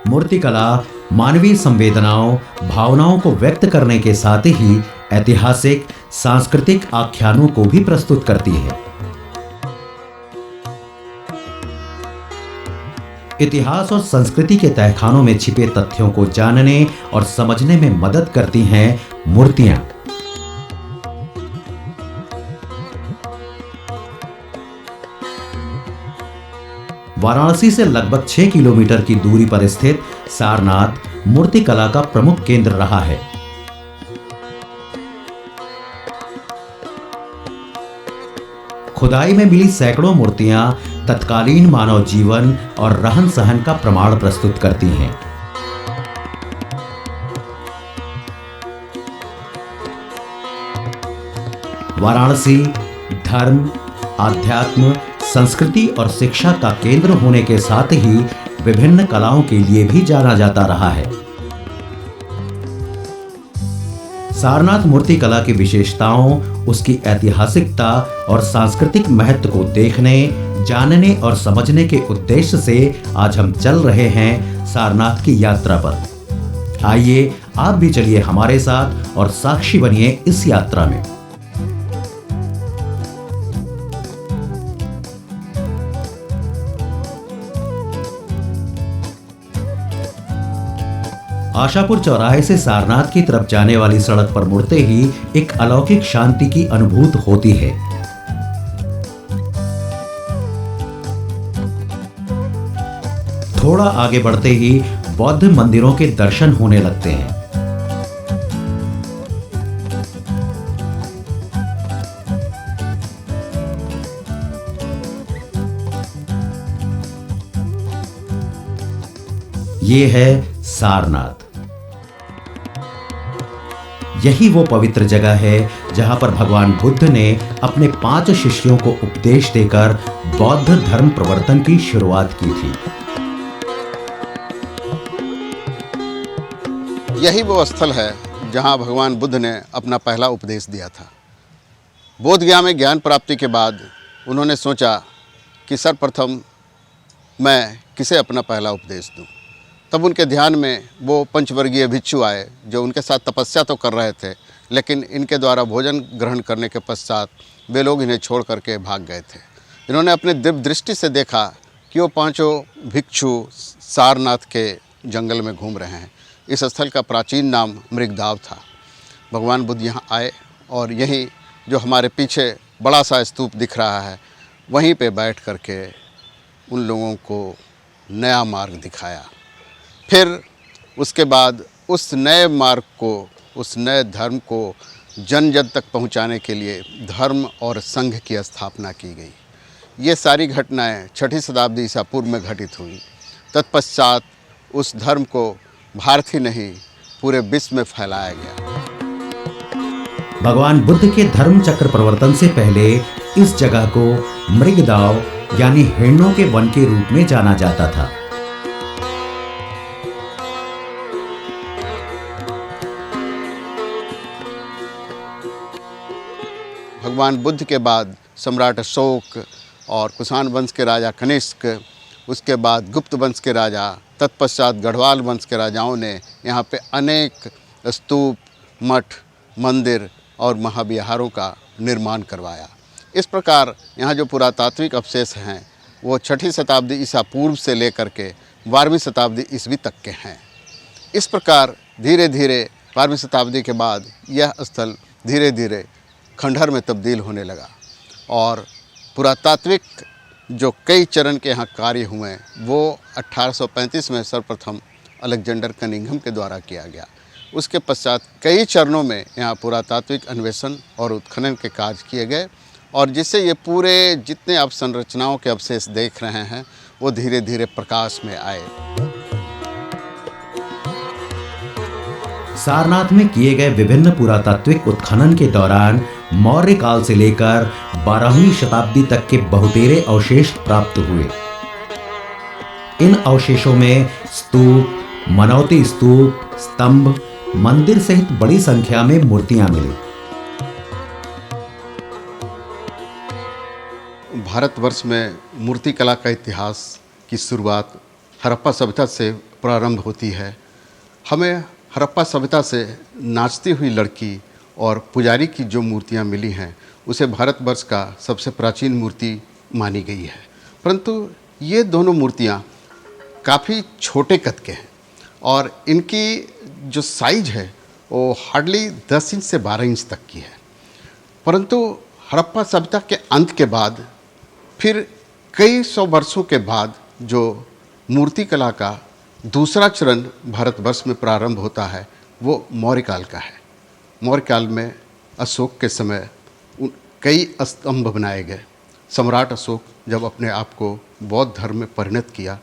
मूर्तिकला मानवीय संवेदनाओं, भावनाओं को व्यक्त करने के साथ ही ऐतिहासिक, सांस्कृतिक आख्यानों को भी प्रस्तुत करती है। इतिहास और संस्कृति के तहखानों में छिपे तथ्यों को जानने और समझने में मदद करती हैं मूर्तियां। वाराणसी से लगभग 6 किलोमीटर की दूरी पर स्थित सारनाथ मूर्तिकला का प्रमुख केंद्र रहा है। खुदाई में मिली सैकड़ों मूर्तियां तत्कालीन मानव जीवन और रहन सहन का प्रमाण प्रस्तुत करती हैं। वाराणसी धर्म, आध्यात्म, संस्कृति और शिक्षा का केंद्र होने के साथ ही विभिन्न कलाओं के लिए भी जाना जाता रहा है। सारनाथ मूर्तिकला की विशेषताओं, उसकी ऐतिहासिकता और सांस्कृतिक महत्व को देखने, जानने और समझने के उद्देश्य से आज हम चल रहे हैं सारनाथ की यात्रा पर। आइए आप भी चलिए हमारे साथ और साक्षी बनिए इस यात्रा में। आशापुर चौराहे से सारनाथ की तरफ जाने वाली सड़क पर मुड़ते ही एक अलौकिक शांति की अनुभूति होती है। थोड़ा आगे बढ़ते ही बौद्ध मंदिरों के दर्शन होने लगते हैं। ये है सारनाथ। यही वो पवित्र जगह है जहां पर भगवान बुद्ध ने अपने 5 शिष्यों को उपदेश देकर बौद्ध धर्म प्रवर्तन की शुरुआत की थी। यही वो स्थल है जहां भगवान बुद्ध ने अपना पहला उपदेश दिया था। बोध गया में ज्ञान प्राप्ति के बाद उन्होंने सोचा कि सर्वप्रथम मैं किसे अपना पहला उपदेश दूं। तब उनके ध्यान में वो पंचवर्गीय भिक्षु आए जो उनके साथ तपस्या तो कर रहे थे, लेकिन इनके द्वारा भोजन ग्रहण करने के पश्चात वे लोग इन्हें छोड़ करके भाग गए थे। इन्होंने अपने दिव्य दृष्टि से देखा कि वो 5 भिक्षु सारनाथ के जंगल में घूम रहे हैं। इस स्थल का प्राचीन नाम मृगदाव था। भगवान बुद्ध यहाँ आए और यहीं जो हमारे पीछे बड़ा सा स्तूप दिख रहा है, वहीं पे बैठ करके उन लोगों को नया मार्ग दिखाया। फिर उसके बाद उस नए मार्ग को, उस नए धर्म को जन जन तक पहुंचाने के लिए धर्म और संघ की स्थापना की गई। ये सारी घटनाएं 6ठी शताब्दी ईसा पूर्व में घटित हुई। तत्पश्चात उस धर्म को भारत ही नहीं पूरे विश्व में फैलाया गया। भगवान बुद्ध के धर्म चक्र प्रवर्तन से पहले इस जगह को मृगदाव यानी हिरणों के वन के रूप में जाना जाता था। भगवान बुद्ध के बाद सम्राट अशोक और कुषाण वंश के राजा कनिष्क, उसके बाद गुप्त वंश के राजा, तत्पश्चात गढ़वाल वंश के राजाओं ने यहाँ पे अनेक स्तूप, मठ, मंदिर और महाविहारों का निर्माण करवाया। इस प्रकार यहाँ जो पुरातात्विक अवशेष हैं वो 6ठी शताब्दी ईसा पूर्व से लेकर के 12वीं शताब्दी ईस्वी तक के हैं। इस प्रकार धीरे धीरे 12वीं शताब्दी के बाद यह स्थल धीरे धीरे खंडहर में तब्दील होने लगा और पुरातात्विक जो कई चरण के यहाँ कार्य हुए वो 1835 में सर्वप्रथम अलेक्जेंडर कनिंघम के द्वारा किया गया। उसके पश्चात कई चरणों में यहाँ पुरातात्विक अन्वेषण और उत्खनन के कार्य किए गए और जिससे ये पूरे जितने आप संरचनाओं के अवशेष देख रहे हैं वो धीरे धीरे प्रकाश में आए। सारनाथ में किए गए विभिन्न पुरातात्विक उत्खनन के दौरान मौर्य काल से लेकर 12वीं शताब्दी तक के बहुतेरे अवशेष प्राप्त हुए। इन अवशेषों में स्तूप, मनौती स्तूप, स्तंभ, मंदिर सहित बड़ी संख्या में मूर्तियां मिली। भारतवर्ष में मूर्तिकला का इतिहास की शुरुआत हड़प्पा सभ्यता से प्रारंभ होती है। हमें हड़प्पा सभ्यता से नाचती हुई लड़की और पुजारी की जो मूर्तियाँ मिली हैं उसे भारतवर्ष का सबसे प्राचीन मूर्ति मानी गई है। परंतु ये दोनों मूर्तियाँ काफ़ी छोटे कद के हैं और इनकी जो साइज है वो हार्डली 10 इंच से 12 इंच तक की है। परंतु हड़प्पा सभ्यता के अंत के बाद फिर कई सौ वर्षों के बाद जो मूर्तिकला का दूसरा चरण भारतवर्ष में प्रारंभ होता है वो मौर्य काल का है। मौर्य काल में अशोक के समय कई स्तंभ बनाए गए। सम्राट अशोक जब अपने आप को बौद्ध धर्म में परिणत किया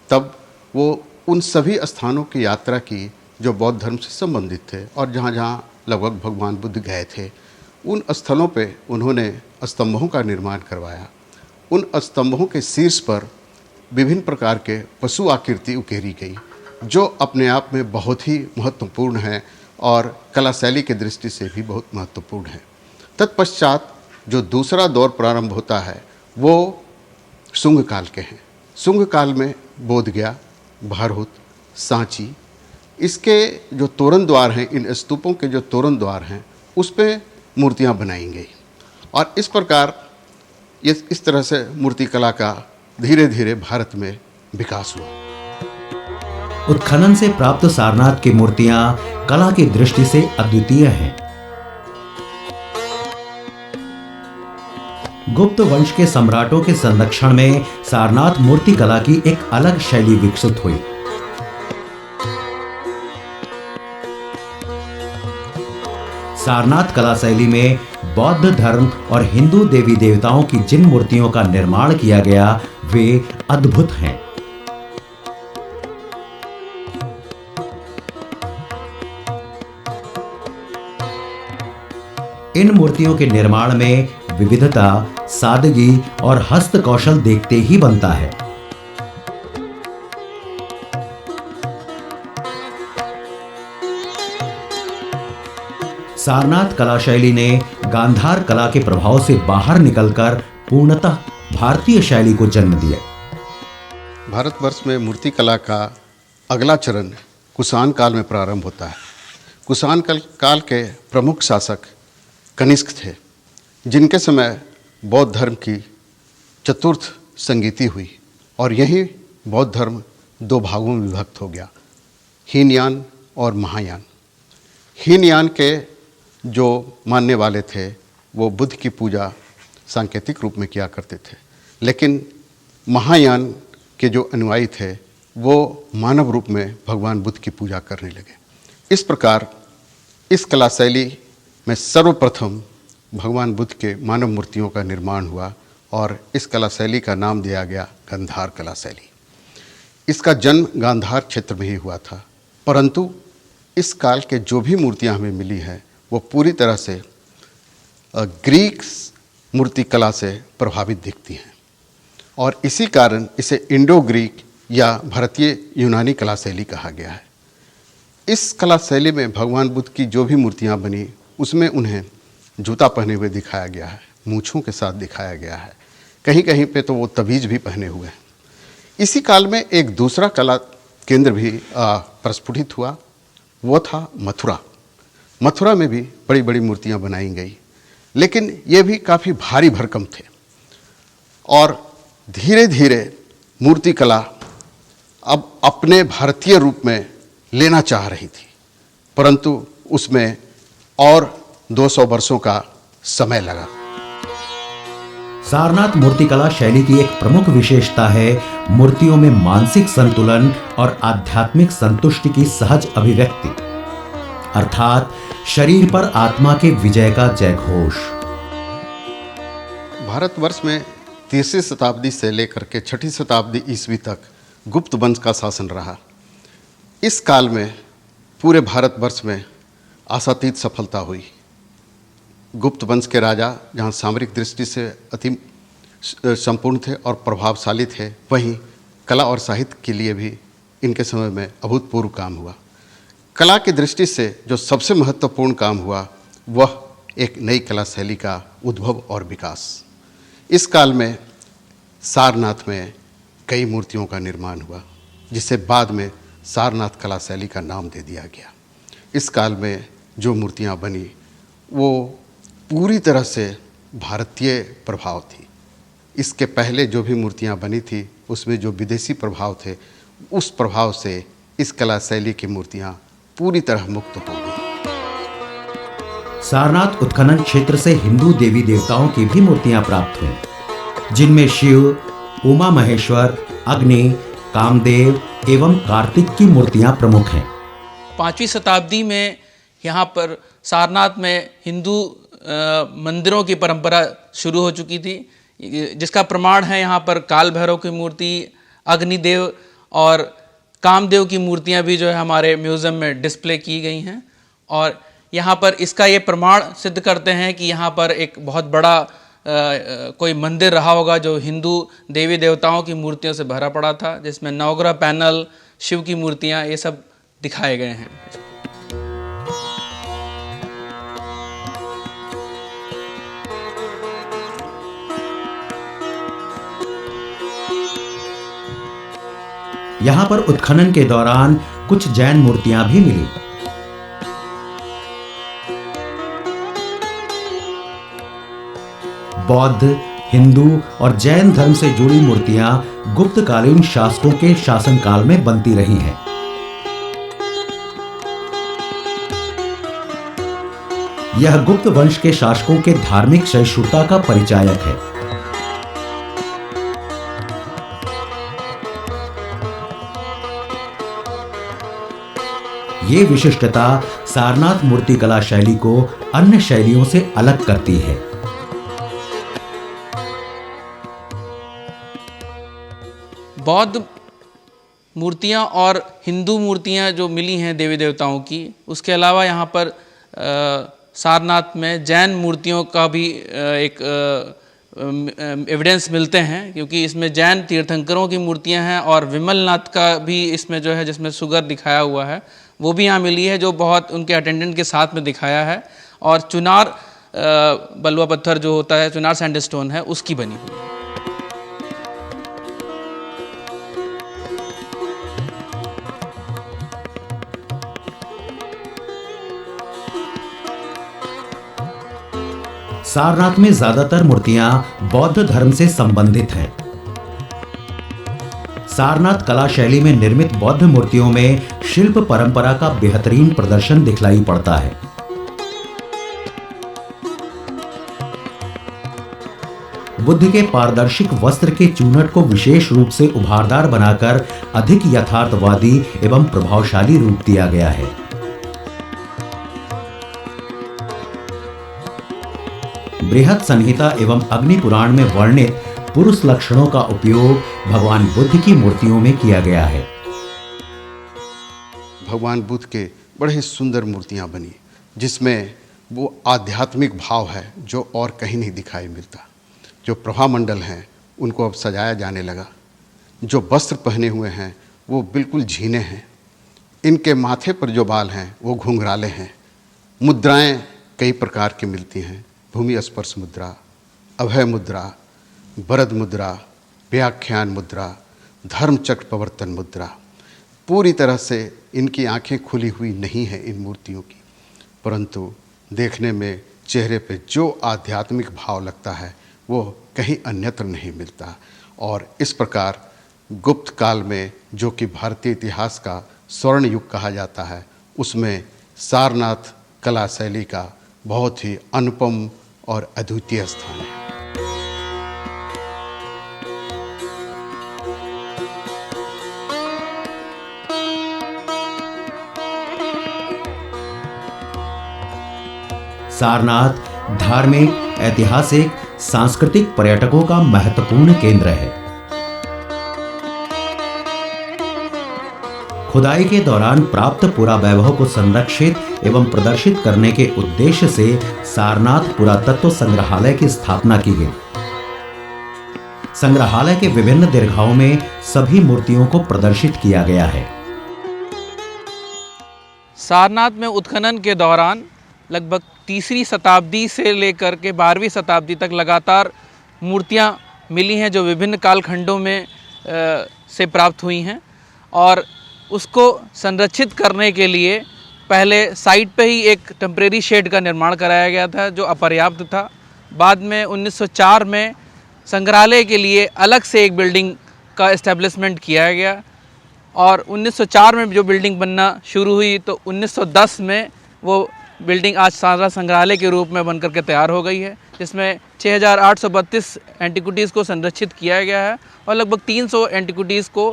तब वो उन सभी स्थानों की यात्रा की जो बौद्ध धर्म से संबंधित थे और जहाँ जहाँ लगभग भगवान बुद्ध गए थे उन स्थलों पे उन्होंने स्तंभों का निर्माण करवाया। उन स्तंभों के शीर्ष पर विभिन्न प्रकार के पशु आकृति उकेरी गई जो अपने आप में बहुत ही महत्वपूर्ण है और कला शैली की दृष्टि से भी बहुत महत्वपूर्ण है। तत्पश्चात जो दूसरा दौर प्रारंभ होता है वो शुंग काल के हैं। शुंग काल में बोधगया, भारहुत, सांची, इसके जो तोरण द्वार हैं, इन स्तूपों के जो तोरण द्वार हैं उस पर मूर्तियाँ बनाई गई और इस प्रकार इस तरह से मूर्तिकला का धीरे धीरे भारत में विकास हुआ। उत्खनन से प्राप्त सारनाथ की मूर्तियां कला की दृष्टि से अद्वितीय हैं। गुप्त वंश के सम्राटों के संरक्षण में सारनाथ मूर्ति कला की एक अलग शैली विकसित हुई। सारनाथ कला शैली में बौद्ध धर्म और हिंदू देवी देवताओं की जिन मूर्तियों का निर्माण किया गया वे अद्भुत हैं। इन मूर्तियों के निर्माण में विविधता, सादगी और हस्त कौशल देखते ही बनता है। सारनाथ कला शैली ने गांधार कला के प्रभाव से बाहर निकलकर पूर्णतः भारतीय शैली को जन्म दिया। भारतवर्ष में मूर्तिकला का अगला चरण कुषाण काल में प्रारंभ होता है। कुषाण काल के प्रमुख शासक कनिष्क थे जिनके समय बौद्ध धर्म की चतुर्थ संगीति हुई और यही बौद्ध धर्म दो भागों में विभक्त हो गया, हीनयान और महायान। हीनयान के जो मानने वाले थे वो बुद्ध की पूजा सांकेतिक रूप में किया करते थे, लेकिन महायान के जो अनुयायी थे वो मानव रूप में भगवान बुद्ध की पूजा करने लगे। इस प्रकार इस कला शैली में सर्वप्रथम भगवान बुद्ध के मानव मूर्तियों का निर्माण हुआ और इस कला शैली का नाम दिया गया गांधार कला शैली। इसका जन्म गांधार क्षेत्र में ही हुआ था, परंतु इस काल के जो भी मूर्तियां हमें मिली हैं वो पूरी तरह से ग्रीक मूर्ति कला से प्रभावित दिखती हैं और इसी कारण इसे इंडो ग्रीक या भारतीय यूनानी कला शैली कहा गया है। इस कला शैली में भगवान बुद्ध की जो भी मूर्तियां बनी उसमें उन्हें जूता पहने हुए दिखाया गया है, मूँछों के साथ दिखाया गया है, कहीं कहीं पे तो वो तबीज भी पहने हुए हैं। इसी काल में एक दूसरा कला केंद्र भी प्रस्फुटित हुआ, वो था मथुरा। मथुरा में भी बड़ी बड़ी मूर्तियां बनाई गई, लेकिन ये भी काफ़ी भारी भरकम थे और धीरे धीरे मूर्तिकला अब अपने भारतीय रूप में लेना चाह रही थी, परंतु उसमें और 200 वर्षों का समय लगा। सारनाथ मूर्तिकला शैली की एक प्रमुख विशेषता है मूर्तियों में मानसिक संतुलन और आध्यात्मिक संतुष्टि की सहज अभिव्यक्ति, अर्थात शरीर पर आत्मा के विजय का जयघोष। भारतवर्ष में 3वीं शताब्दी से लेकर के 6ठी शताब्दी ईस्वी तक गुप्त वंश का शासन रहा। इस काल में पूरे भारतवर्ष में आशातीत सफलता हुई। गुप्त वंश के राजा जहाँ सामरिक दृष्टि से अति संपूर्ण थे और प्रभावशाली थे, वहीं कला और साहित्य के लिए भी इनके समय में अभूतपूर्व काम हुआ। कला की दृष्टि से जो सबसे महत्वपूर्ण काम हुआ वह एक नई कला शैली का उद्भव और विकास। इस काल में सारनाथ में कई मूर्तियों का निर्माण हुआ, जिसे बाद में सारनाथ कला शैली का नाम दे दिया गया। इस काल में जो मूर्तियाँ बनी वो पूरी तरह से भारतीय प्रभाव थी। इसके पहले जो भी मूर्तियाँ बनी थी उसमें जो विदेशी प्रभाव थे, उस प्रभाव से इस कला शैली की मूर्तियाँ पूरी तरह मुक्त हो गई। सारनाथ उत्खनन क्षेत्र से हिंदू देवी देवताओं की भी मूर्तियां प्राप्त हुई, जिनमें शिव, उमा महेश्वर, अग्नि, कामदेव एवं कार्तिक की मूर्तियां प्रमुख हैं। 5वीं शताब्दी में यहाँ पर सारनाथ में हिंदू मंदिरों की परंपरा शुरू हो चुकी थी, जिसका प्रमाण है यहाँ पर काल भैरव की मूर्ति, अग्निदेव और कामदेव की मूर्तियाँ भी जो है हमारे म्यूज़ियम में डिस्प्ले की गई हैं। और यहाँ पर इसका ये प्रमाण सिद्ध करते हैं कि यहाँ पर एक बहुत बड़ा कोई मंदिर रहा होगा जो हिंदू देवी देवताओं की मूर्तियों से भरा पड़ा था, जिसमें नवग्रह पैनल, शिव की मूर्तियाँ, ये सब दिखाए गए हैं। यहाँ पर उत्खनन के दौरान कुछ जैन मूर्तियां भी मिली। बौद्ध, हिंदू और जैन धर्म से जुड़ी मूर्तियां गुप्तकालीन शासकों के शासनकाल में बनती रही हैं। यह गुप्त वंश के शासकों के धार्मिक सहिष्णुता का परिचायक है। ये विशिष्टता सारनाथ मूर्तिकला शैली को अन्य शैलियों से अलग करती है। बौद्ध मूर्तियाँ और हिंदू मूर्तियाँ जो मिली हैं देवी देवताओं की, उसके अलावा यहाँ पर सारनाथ में जैन मूर्तियों का भी एक एविडेंस मिलते हैं, क्योंकि इसमें जैन तीर्थंकरों की मूर्तियाँ हैं और विमलनाथ का भी इसमें जो है, जिसमें सुगर दिखाया हुआ है, वो भी यहाँ मिली है, जो बहुत उनके अटेंडेंट के साथ में दिखाया है। और चुनार बलुआ पत्थर जो होता है, चुनार सैंडस्टोन है, उसकी बनी हुई है। सारनाथ में ज्यादातर मूर्तियां बौद्ध धर्म से संबंधित हैं। सारनाथ कला शैली में निर्मित बौद्ध मूर्तियों में शिल्प परंपरा का बेहतरीन प्रदर्शन दिखलाई पड़ता है। बुद्ध के पारदर्शिक वस्त्र के चूनट को विशेष रूप से उभारदार बनाकर अधिक यथार्थवादी एवं प्रभावशाली रूप दिया गया है। बृहत संहिता एवं अग्नि पुराण में वर्णित पुरुष लक्षणों का उपयोग भगवान बुद्ध की मूर्तियों में किया गया है। भगवान बुद्ध के बड़े ही सुंदर मूर्तियां बनी, जिसमें वो आध्यात्मिक भाव है जो और कहीं नहीं दिखाई मिलता। जो प्रभामंडल हैं उनको अब सजाया जाने लगा। जो वस्त्र पहने हुए हैं वो बिल्कुल झीने हैं। इनके माथे पर जो बाल हैं वो घुंघराले हैं। मुद्राएं कई प्रकार की मिलती हैं। भूमि स्पर्श मुद्रा, अभय मुद्रा, वरद मुद्रा, व्याख्यान मुद्रा, धर्मचक्र प्रवर्तन मुद्रा। पूरी तरह से इनकी आंखें खुली हुई नहीं हैं इन मूर्तियों की, परंतु देखने में चेहरे पे जो आध्यात्मिक भाव लगता है वो कहीं अन्यत्र नहीं मिलता। और इस प्रकार गुप्त काल में, जो कि भारतीय इतिहास का स्वर्ण युग कहा जाता है, उसमें सारनाथ कला शैली का बहुत ही अनुपम और अद्वितीय स्थान है। सारनाथ धार्मिक, ऐतिहासिक, सांस्कृतिक पर्यटकों का महत्वपूर्ण केंद्र है। खुदाई के दौरान प्राप्त पुरा वैभव को संरक्षित एवं प्रदर्शित करने के उद्देश्य से सारनाथ पुरातत्व संग्रहालय की स्थापना की गई। संग्रहालय के विभिन्न दीर्घाओं में सभी मूर्तियों को प्रदर्शित किया गया है। सारनाथ में उत्खनन के दौरान लगभग 3री शताब्दी से लेकर के 12वीं शताब्दी तक लगातार मूर्तियां मिली हैं, जो विभिन्न कालखंडों में से प्राप्त हुई हैं। और उसको संरक्षित करने के लिए पहले साइट पे ही एक टेम्परेरी शेड का निर्माण कराया गया था जो अपर्याप्त था। बाद में 1904 में संग्रहालय के लिए अलग से एक बिल्डिंग का इस्टेब्लिशमेंट किया गया और 1904 में जो बिल्डिंग बनना शुरू हुई तो 1910 में वो बिल्डिंग आज सारनाथ संग्रहालय के रूप में बनकर के तैयार हो गई है, जिसमें 6832 एंटिक्विटीज़ को संरक्षित किया गया है और लगभग 300 एंटिक्विटीज़ को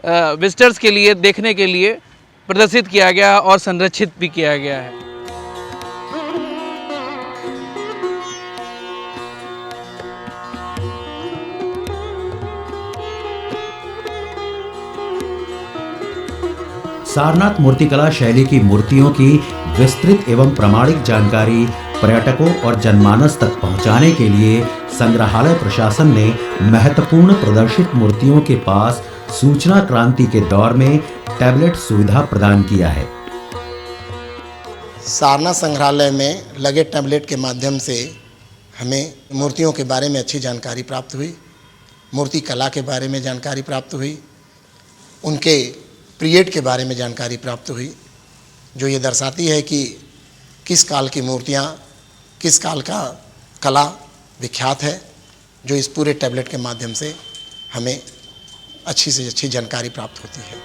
विजिटर्स के लिए देखने के लिए प्रदर्शित किया गया और संरक्षित भी किया गया है। सारनाथ मूर्तिकला शैली की मूर्तियों की विस्तृत एवं प्रामाणिक जानकारी पर्यटकों और जनमानस तक पहुंचाने के लिए संग्रहालय प्रशासन ने महत्वपूर्ण प्रदर्शित मूर्तियों के पास सूचना क्रांति के दौर में टैबलेट सुविधा प्रदान किया है। सारनाथ संग्रहालय में लगे टैबलेट के माध्यम से हमें मूर्तियों के बारे में अच्छी जानकारी प्राप्त हुई, मूर्ति कला के बारे में जानकारी प्राप्त हुई, उनके पीरियड के बारे में जानकारी प्राप्त हुई, जो ये दर्शाती है कि किस काल की मूर्तियाँ, किस काल का कला विख्यात है, जो इस पूरे टैबलेट के माध्यम से हमें अच्छी से अच्छी जानकारी प्राप्त होती है।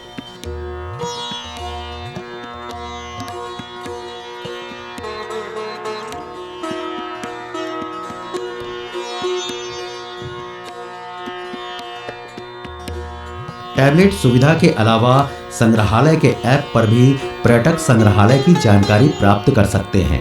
टैबलेट सुविधा के अलावा संग्रहालय के ऐप पर भी पर्यटक संग्रहालय की जानकारी प्राप्त कर सकते हैं।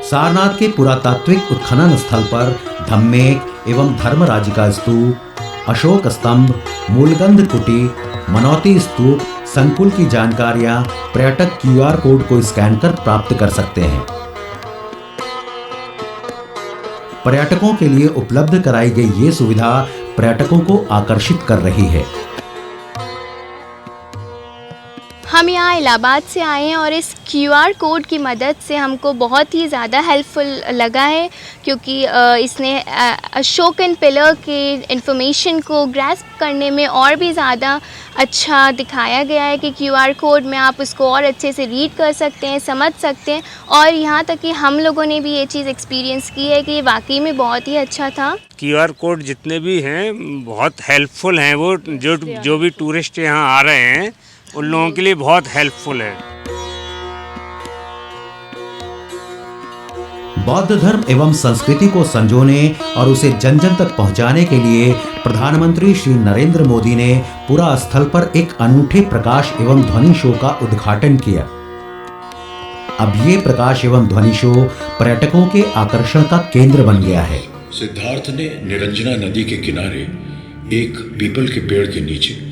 सारनाथ के पुरातात्विक उत्खनन स्थल पर धम्मेक एवं धर्मराज का स्तूप, अशोक स्तंभ, मूलगंध कुटी, मनौती स्तूप, संकुल की जानकारियां पर्यटक QR कोड को स्कैन कर प्राप्त कर सकते हैं। पर्यटकों के लिए उपलब्ध कराई गई ये सुविधा पर्यटकों को आकर्षित कर रही है। हम यहाँ इलाहाबाद से आए हैं और इस QR कोड की मदद से हमको बहुत ही ज़्यादा हेल्पफुल लगा है, क्योंकि इसने अशोकन पिलर के इन्फॉर्मेशन को ग्रैस्प करने में और भी ज़्यादा अच्छा दिखाया गया है कि QR कोड में आप उसको और अच्छे से रीड कर सकते हैं, समझ सकते हैं। और यहाँ तक कि हम लोगों ने भी ये चीज़ एक्सपीरियंस की है कि ये वाकई में बहुत ही अच्छा था। QR कोड जितने भी हैं बहुत हेल्पफुल हैं, वो जो भी टूरिस्ट यहाँ आ रहे हैं उन लोगों के लिए बहुत हेल्पफुल है। बौद्ध धर्म एवं संस्कृति को संजोने और उसे जन जन तक पहुंचाने के लिए प्रधानमंत्री श्री नरेंद्र मोदी ने पुरा स्थल पर एक अनूठे प्रकाश एवं ध्वनि शो का उद्घाटन किया। अब ये प्रकाश एवं ध्वनि शो पर्यटकों के आकर्षण का केंद्र बन गया है। सिद्धार्थ ने निरंजना नदी के किनारे एक पीपल के पेड़ के नीचे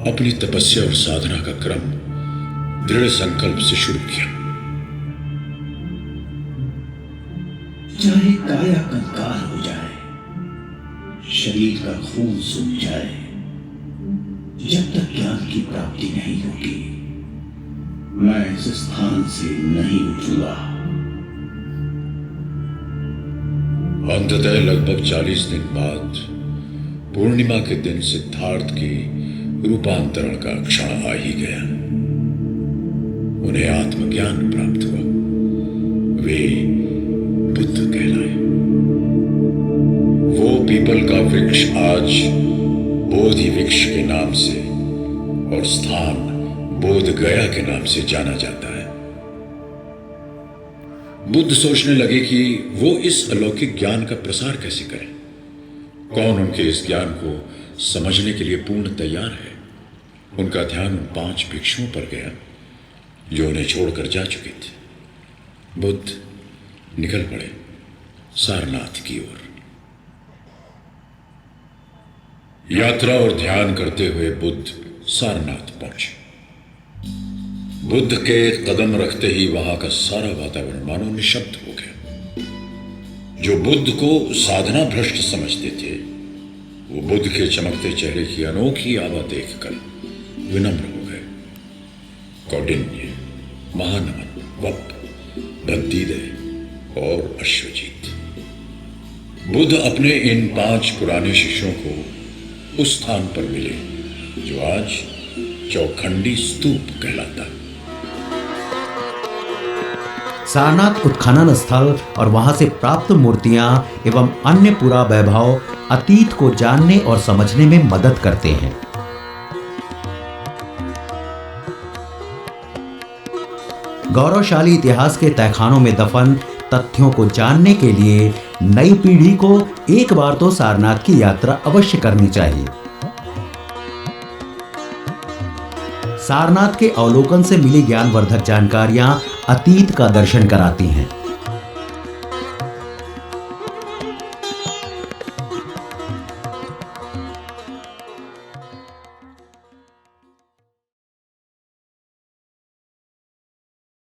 अपनी तपस्या और साधना का क्रम दृढ़ संकल्प से शुरू किया। चाहे काया कंकाल हो जाए, शरीर का खून सूख जाए, जब तक ज्ञान की प्राप्ति नहीं होगी मैं इस स्थान से नहीं उठूंगा। अंततः लगभग 40 दिन बाद पूर्णिमा के दिन सिद्धार्थ की रूपांतरण का क्षण आ ही गया। उन्हें आत्मज्ञान प्राप्त हुआ, वे बुद्ध कहलाए। वो पीपल का वृक्ष आज बोधि वृक्ष के नाम से और स्थान बोध गया के नाम से जाना जाता है। बुद्ध सोचने लगे कि वो इस अलौकिक ज्ञान का प्रसार कैसे करें, कौन उनके इस ज्ञान को समझने के लिए पूर्ण तैयार है। उनका ध्यान उन 5 भिक्षुओं पर गया जो उन्हें छोड़कर जा चुके थे। बुद्ध निकल पड़े सारनाथ की ओर। यात्रा और ध्यान करते हुए बुद्ध सारनाथ पहुंचे। बुद्ध के कदम रखते ही वहां का सारा वातावरण मानो निशब्द हो गया। जो बुद्ध को साधना भ्रष्ट समझते थे वो बुद्ध के चमकते चेहरे की अनोखी आभा देखकर विनम्र हो गए। कौंडिन्य, महानमन, वप, भद्दीदय और अश्वजीत बुद्ध अपने इन 5 पुराने शिष्यों को उस स्थान पर मिले जो आज चौखंडी स्तूप कहलाता है। सारनाथ उत्खनन स्थल और वहां से प्राप्त मूर्तियां एवं अन्य पुरा वैभव अतीत को जानने और समझने में मदद करते हैं। गौरवशाली इतिहास के तहखानों में दफन तथ्यों को जानने के लिए नई पीढ़ी को एक बार तो सारनाथ की यात्रा अवश्य करनी चाहिए। सारनाथ के अवलोकन से मिली ज्ञानवर्धक जानकारियां अतीत का दर्शन कराती हैं।